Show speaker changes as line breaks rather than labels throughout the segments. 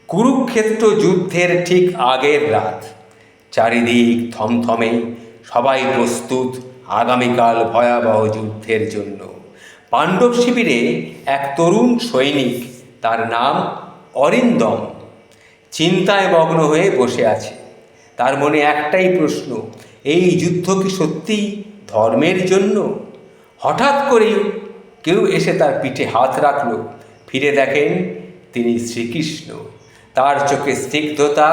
কুরুক্ষেত্র যুদ্ধের ঠিক আগের রাত। চারিদিক থমথমে, সবাই প্রস্তুত আগামীকাল ভয়াবহ যুদ্ধের জন্য। পাণ্ডব শিবিরে এক তরুণ সৈনিক, তার নাম অরিন্দম, চিন্তায় মগ্ন হয়ে বসে আছে। তার মনে একটাই প্রশ্ন, এই যুদ্ধ কি সত্যিই ধর্মের জন্য? হঠাৎ করেই কেউ এসে তার পিঠে হাত রাখল। ফিরে দেখেন তিনি শ্রীকৃষ্ণ। তার চোখে স্নিগ্ধতা,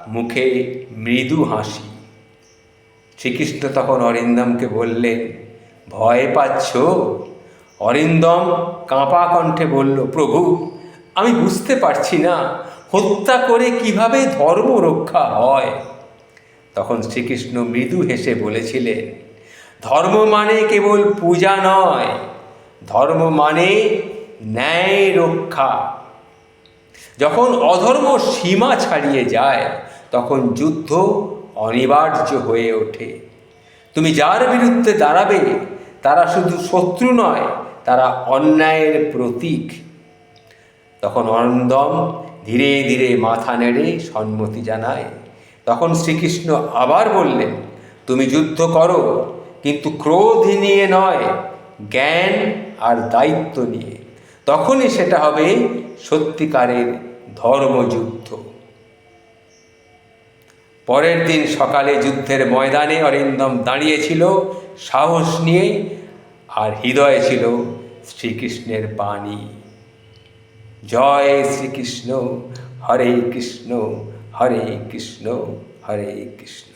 মুখে মৃদু হাসি। শ্রীকৃষ্ণ তখন অরিন্দমকে বললেন, ভয় পাচ্ছ? অরিন্দম কাঁপা কণ্ঠে বলল, প্রভু, আমি বুঝতে পারছি না হত্যা করে কিভাবে ধর্ম রক্ষা হয়। তখন শ্রীকৃষ্ণ মৃদু হেসে বলেছিলেন, ধর্ম মানে কেবল পূজা নয়, ধর্ম মানে ন্যায় রক্ষা। যখন অধর্ম সীমা ছাড়িয়ে যায়, তখন যুদ্ধ অনিবার্য হয়ে ওঠে। তুমি যার বিরুদ্ধে দাঁড়াবে, তারা শুধু শত্রু নয়, তারা অন্যায়ের প্রতীক। তখন অরিন্দম ধীরে ধীরে মাথা নেড়ে সম্মতি জানায়। তখন শ্রীকৃষ্ণ আবার বললেন, তুমি যুদ্ধ করো, কিন্তু ক্রোধ নিয়ে নয়, জ্ঞান আর দায়িত্ব নিয়ে। তখনই সেটা হবে সত্যিকারের ধর্মযুদ্ধ। পরের দিন সকালে যুদ্ধের ময়দানে অরিন্দম দাঁড়িয়েছিল সাহস নিয়ে, আর হৃদয়ে ছিল শ্রীকৃষ্ণের বাণী। জয় শ্রীকৃষ্ণ, হরে কৃষ্ণ, হরে কৃষ্ণ, হরে কৃষ্ণ।